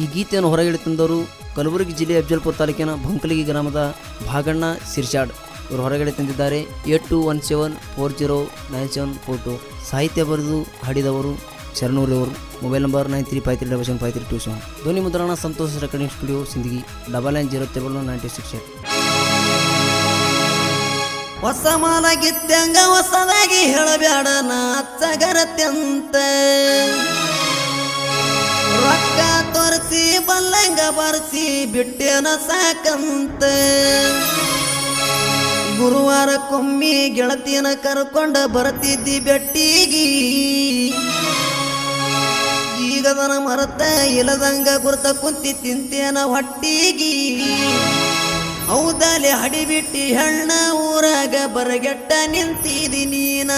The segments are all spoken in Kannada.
ಈ ಗೀತೆಯನ್ನು ಹೊರಗಡೆ ತಂದವರು ಕಲಬುರಗಿ ಜಿಲ್ಲೆ ಅಫಜಲ್ಪುರ ತಾಲೂಕಿನ ಬಂಕಲಗಿ ಗ್ರಾಮದ ಭಾಗಣ್ಣ ಸಿರ್ಶಾಡ್ ಇವರು ಹೊರಗಡೆ ತಂದಿದ್ದಾರೆ. 8217409742. ಸಾಹಿತ್ಯ ಬರೆದು ಹಾಡಿದವರು ಶರಣೂರವರು. Mobile number 9353775327. ಧ್ವನಿ ಮುದ್ರಣ ಸಂತೋಷ ರೆಕಾರ್ಡಿಂಗ್ ಸ್ಟುಡಿಯೋ ಸಿಂದಗಿ 99031968. ಹೊಸ ಮಾಲಾಗಿದ್ದಂಗ ಹೊಸದಾಗಿ ಹೇಳಬ್ಯಾಡ ನಾಚಗರತ್ಯಂತ ರೊಕ್ಕ ತೋರಿಸಿ ಬಲ್ಲಂಗ ಬರ್ಸಿ ಬಿಟ್ಟೇನ ಸಾಕಂತ ಗುರುವಾರಕ್ಕೊಮ್ಮಿ ಗೆಳತಿಯನ ಕರ್ಕೊಂಡ ಬರ್ತಿದ್ದಿ ಬೆಟ್ಟಿಗಿ ಈಗದನ ಮರತ ಇಲ್ಲದಂಗ ಗುರ್ತ ಕುಂತಿ ತಿಂತೇನ ಹೊಟ್ಟಿಗಿ ಹೌದಲೆ ಹಡಿಬಿಟ್ಟಿ ಹೆಣ್ಣ ಊರಾಗ ಬರಗೆಟ್ಟ ನಿಂತಿದಿ ನೀನ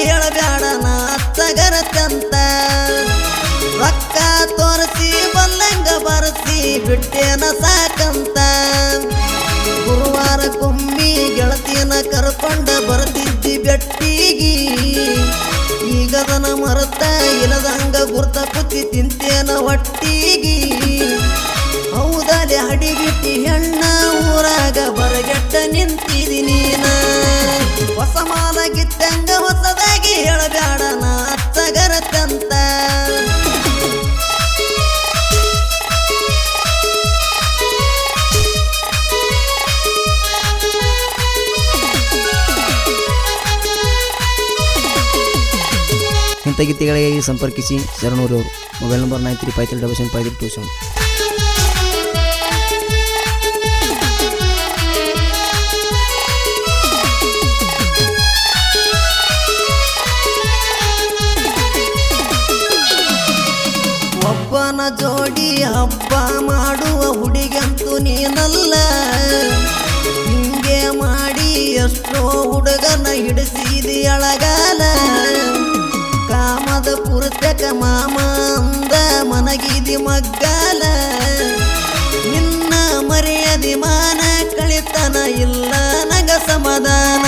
ಹೇಳಬ್ಯಾಡ ನಾಚಗರತ್ಯಂತ ರೊಕ್ಕ ತೋರಿಸಿ ಬಲ್ಲಂಗ ಬರ್ಸಿ ಬಿಟ್ಟೇನ ಸಾಕಂತ ಗುರುವಾರಕ್ಕೊಮ್ಮಿ ಗೆಳತಿಯನ ಕರ್ಕೊಂಡ ಬರ್ತಿದ್ದಿ ಬೆಟ್ಟಿಗಿ ಈಗದನ ಮರತ ಇಲ್ಲದಂಗ ಗುರ್ತ ಕುತ್ತಿ ತಿಂತೇನ ಹೊಟ್ಟಿಗಿ ಹೌದಲೆ ಹಡಿಗಿಟ್ಟಿ ಹೆಣ್ಣ ಊರಾಗ ಬರಗೆಟ್ಟ ನಿಂತಿದಿ ನೀನ ಹೊಸ ಮಾಲಾಗಿದ್ದಂಗ ಹೊಸದಾಗಿ ಹೇಳಬ್ಯಾಡ ನಾಚಗರತ್ಯಂತ ಇಂಥ ಗೀತೆಗಳಿಗೆ ಸಂಪರ್ಕಿಸಿ ಶರಣೂರವರು. Mobile number 9353775327. ಒಬ್ಬನ ಜೋಡಿ ಹಬ್ಬ ಮಾಡುವ ಹುಡುಗಂತೂ ನೀನಲ್ಲ ಹಿಂಗೆ ಮಾಡಿ ಎಷ್ಟೋ ಹುಡುಗನ ಹಿಡಿಸಿದಿ ಅಳಗಾಲ ಕಾಮದ ಪುರ್ತಕ ಮಾಮ ಅಂದ ಮನಗಿದಿ ಮಗ್ಗಾಲ ನಿನ್ನ ಮರೆಯದಿ ಮಾನ ಕಳಿತನ ಇಲ್ಲ ನಗ ಸಮಾಧಾನ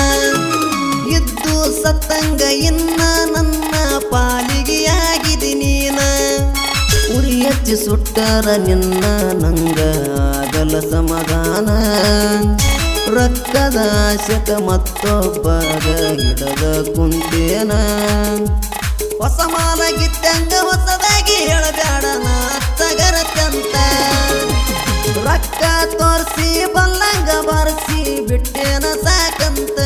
ಇದ್ದು ಸತ್ತಂಗ ಇನ್ನ ನನ್ನ ಪಾಲಿಗೆಯಾಗಿದಿ ನೀನ ಉರಿ ಹಚ್ಚಿ ಸುಟ್ಟರ ನಿನ್ನ ನಂಗ ಆಗಲ ಸಮಾಧಾನ ರೊಕ್ಕದ ಆಶಕ ಮತ್ತೊಬ್ಬಗ ಹಿಡದ ಕುಂತೇನ ಹೊಸ ಮಾಲಾಗಿದ್ದಂಗ ಹೊಸದಾಗಿ ಹೇಳಬ್ಯಾಡ ನಾಚಗರತ್ಯಂತ ರೊಕ್ಕ ತೋರಿಸಿ ಬಲ್ಲಂಗ ಬರ್ಸಿ ಬಿಟ್ಟೇನ ಸಾಕಂತ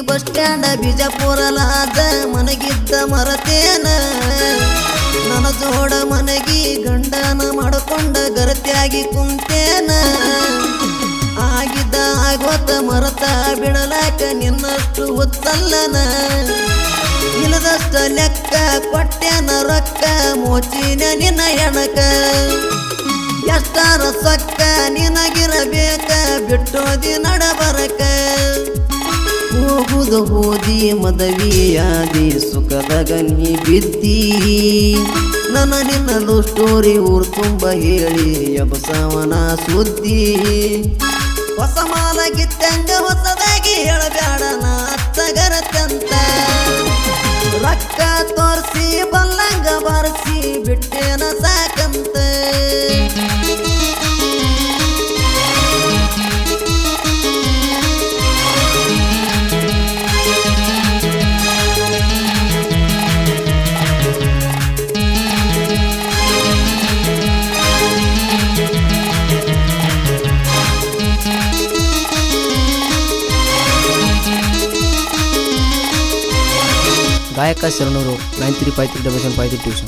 ಬಸ್ ಸ್ಟ್ಯಾಂಡ ಬಿಜಾಪುರ ಲಾಜ ಮನಗಿದ್ದ ಮರತೇನ ನನ್ನ ಜೋಡ ಮನಗಿ ಗಂಡನ ಮಾಡಿಕೊಂಡ ಗರತಿಯಾಗಿ ಕುಂತೇನ ಆಗಿದ್ದ ಆಗೋತ ಮರತ ಬಿಡಲಾಕ ನಿನ್ನಷ್ಟು ಹೊತ್ತಲ್ಲನ ಇಲ್ಲದಷ್ಟ ಲೆಕ್ಕ ಕೊಟ್ಟೆನ ರೊಕ್ಕ ಮೋಚಿನ ನಿನ್ನ ಹೆಣಕ ಎಷ್ಟಾರ ಸೊಕ್ಕ ನಿನಗಿರಬೇಕ ಬಿಟ್ಟೋದಿ ನಡಬರಕ ಹೋಗುದು ಹೋದಿ ಮದವಿಯಾದಿ ಸುಖದಾಗ ನೀ ಬಿದ್ದಿ ನನ್ನ ನಿನ್ನದು ಸ್ಟೋರಿ ಊರು ತುಂಬ ಹೇಳಿ ಎಬಸವನ ಸುದ್ದಿ ಹೊಸ ಮಾಲಾಗಿದ್ದಂಗ ಹೊಸದಾಗಿ ಹೇಳಬ್ಯಾಡ ನಾಚಗರತ್ಯಂತ ರೊಕ್ಕ ತೋರಿಸಿ ಬಲ್ಲಂಗ ಬರ್ಸಿ ಬಿಟ್ಟೇನ ಸಾಕಂತ ಗಾಯಕ ಶರಣೂರು 93537753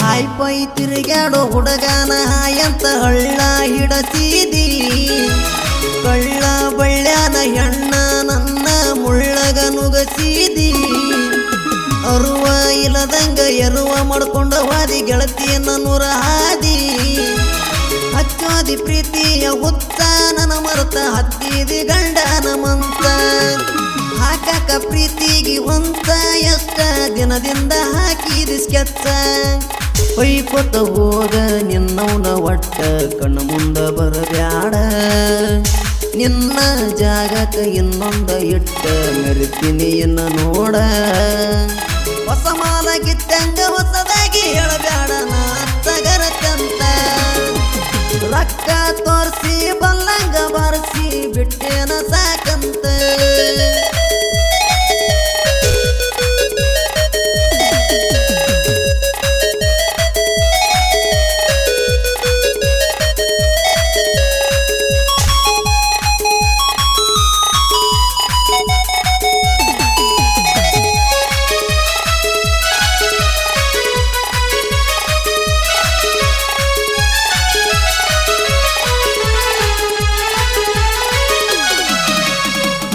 ಹಾಯ್ ಪೈ ತಿರುಗಾಡೋ ಹುಡುಗನ ಹಾಯಂತ ಹಳ್ಳ ಹಿಡಸಿದಿ ಕಳ್ಳ ಬಳ್ಳ್ಯಾನ ಹೆಣ್ಣ ನನ್ನ ಮುಳ್ಳಗ ನುಗಸಿದಿ ಅರುವ ಇಲ್ಲದಂಗ ಎರುವ ಮಾಡ್ಕೊಂಡ ವಾದಿ ಗೆಳತಿಯನ್ನ ನೂರ ಹಾದಿ ಹಚ್ಚೋದಿ ಪ್ರೀತಿಯ ಹುತ್ತ ನನ್ನ ಮರತ ಹತ್ತಿದಿ ಗಂಡನ ಮಂತ ಹಾಕಾಕ ಪ್ರೀತಿಗೆ ಹೊಂತ ಎಷ್ಟ ದಿನದಿಂದ ಹಾಕಿದಿ ಸ್ಕೆಚ್ಚ ಹೊಯ್ಕೊತ ಹೋಗ ನಿನ್ನವನ ಒಟ್ಟ ಕಣ್ಣ ಮುಂದ ಬರಬ್ಯಾಡ ನಿನ್ನ ಜಾಗಕ್ಕ ಇನ್ನೊಂದ ಇಟ್ಟ ಮೆರಿತೀನಿ ಇನ್ನ ನೋಡ ಹೊಸ ಮಾಲಗಿತ್ತಂಗ ಹೊಸದಾಗಿ ಹೇಳಬ್ಯಾಡ ನಾ ತಗರತ್ತಂತ ರೊಕ್ಕ ತೋರಿಸಿ ಬಲ್ಲಂಗ ಬಾರಿಸಿ ಬಿಟ್ಟೇನ ಸಾಕಂತ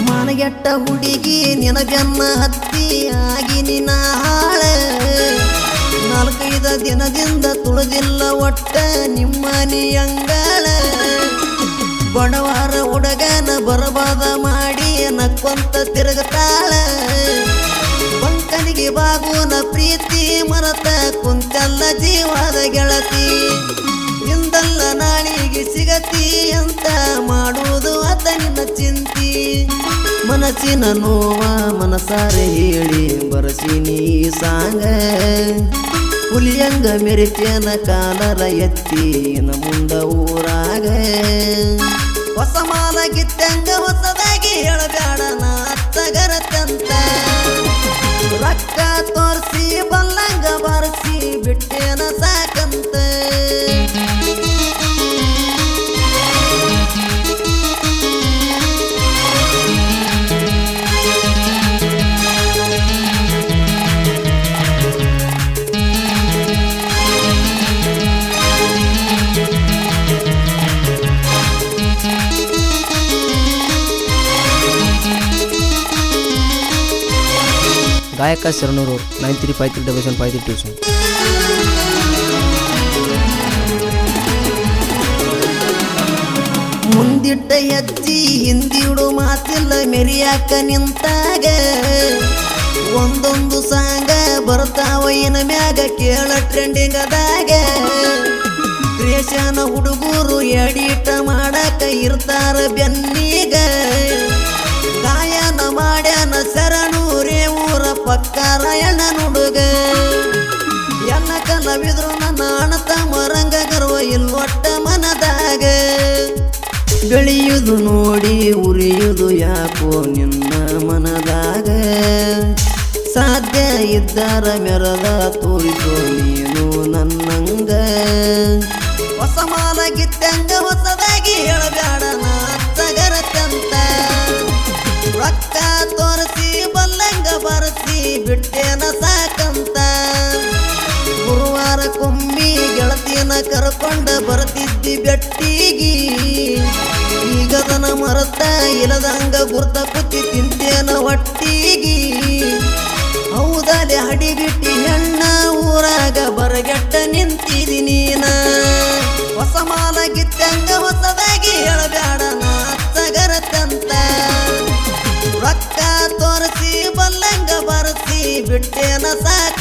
ಮಾನಗೆಟ್ಟ ಹುಡುಗಿ ನಿನ ಬೆನ್ನ ಹತ್ತಿ ಆಗಿ ನಿನ್ನ ಹಾಳ 4-5 ದಿನದಿಂದ ತುಳಿದಿಲ್ಲ ಒಟ್ಟ ನಿಮ್ಮನಿ ಅಂಗಳ ಬಡವಾರ ಹುಡುಗನ ಬರಬಾದ ಮಾಡಿ ನಕ್ಕೊಂತ ತಿರುಗತಾಳ ಬಂಕನಿಗೆ ಬಾಗುನ ಪ್ರೀತಿ ಮರತ ಕುಂತಲ್ಲ ಜೀವದ ಗೆಳತಿ ಇಂದಲ್ಲ ನಾಳಿಗೆ ಸಿಗತಿ ಅಂತ ಮಾಡುವುದು ಅತ ನಿನ್ನ ಚಿಂತಿ ಮನಸ್ಸಿನ ನೋವ ಮನಸಾರೆ ಹೇಳಿ ಬರಸಿನಿ ಸಾಂಗ ಹುಲಿಯಂಗ ಮೆರಿತೇನ ಕಾಲರ ಎತ್ತಿನ ಮುಂದ ಊರಾಗ ಹೊಸ ಮಾಲಗಿತ್ತಂಗ ಹೊಸದಾಗಿ ಹೇಳಬ್ಯಾಡ ನಾ ತಗರತ್ತಂತ ರೊಕ್ಕ ತೋರಿಸಿ ಬಲ್ಲಂಗ ಬಾರಿಸಿ ಬಿಟ್ಟೇನ ಸಾಕಂತ ಗಾಯಕ ಶರಣೂರು 93537753 ಮುಂದಿಟ್ಟ ಹೆಜ್ಜಿ ಹಿಂದಿಡು ಮಾತಿಲ್ಲ ಮೆರಿಯಾಕ ನಿಂತಾಗ ಒಂದೊಂದು ಸಾಂಗ ಬರ್ತಾವ ಇನ ಮ್ಯಾಗ ಕೇಳ ಟ್ರೆಂಡಿಂಗದಾಗ ಕ್ರಿಯೇಷನ್ ಹುಡುಗರು ಎಡಿಟ ಮಾಡಾಕ ಇರ್ತಾರ ಬೆನ್ನೀಗ ಗಾಯನ ಮಾಡ್ಯಾನ ಶರಣೂರೇ ಊರ ಪಕ್ಕಾರ ಎಣ್ಣ ನುಡುಗ ಎಲ್ಲ ಕಲಾವಿದ್ರು ನನ್ನ ಅಣತ ಮರಂಗ ಗರ್ವ ಇಲ್ಲೊಟ್ಟ ಮನದಾಗ ಬೆಳೆಯುವುದು ನೋಡಿ ಉರಿಯುವುದು ಯಾಕೋ ನಿನ್ನ ಮನದಾಗ ಸಾಧ್ಯ ಇದ್ದಾರ ಮೆರದ ತೋರಿಸೋ ನೀನು ನನ್ನಂಗ ಹೊಸ ಮಾಲಗಿತ್ತಂಗ ಹೊಸದಾಗಿ ಹೇಳಬ್ಯಾಡ ನಾ ತಗರತ್ತಂತ ರೊಕ್ಕ ತೋರಿಸಿ ಬಲ್ಲಂಗ ಬಾರಿಸಿ ಬಿಟ್ಟೇನ ಸಾಕಂತ ಗುರುವಾರಕ್ಕೊಮ್ಮಿ ಗೆಳತಿಯನ ಕರ್ಕೊಂಡ ಬರ್ತಿದ್ದಿ ಬೆಟ್ಟಿಗಿ ಈಗದನ ಮರತ ಇಲ್ಲದಂಗ ಗುರ್ತ ಕುತ್ತಿ ತಿಂತೇನ ಒಟ್ಟಿಗಿ ಹೌದಲೆ ಹಡಿಬಿಟ್ಟಿ ಹೆಣ್ಣ ಊರಾಗ ಬರಗೆಟ್ಟ ನಿಂತಿದಿ ನೀನ ಹೊಸ ಮಾಲಗಿತ್ತಂಗ ಹೊಸದಾಗಿ ಹೇಳಬ್ಯಾಡ ನಾ ತಗರತ್ತಂತ ರೊಕ್ಕ ತೋರಿಸಿ ಬಲ್ಲಂಗ ಬಾರಿಸಿ ಬಿಟ್ಟೇನ ಸಾಕ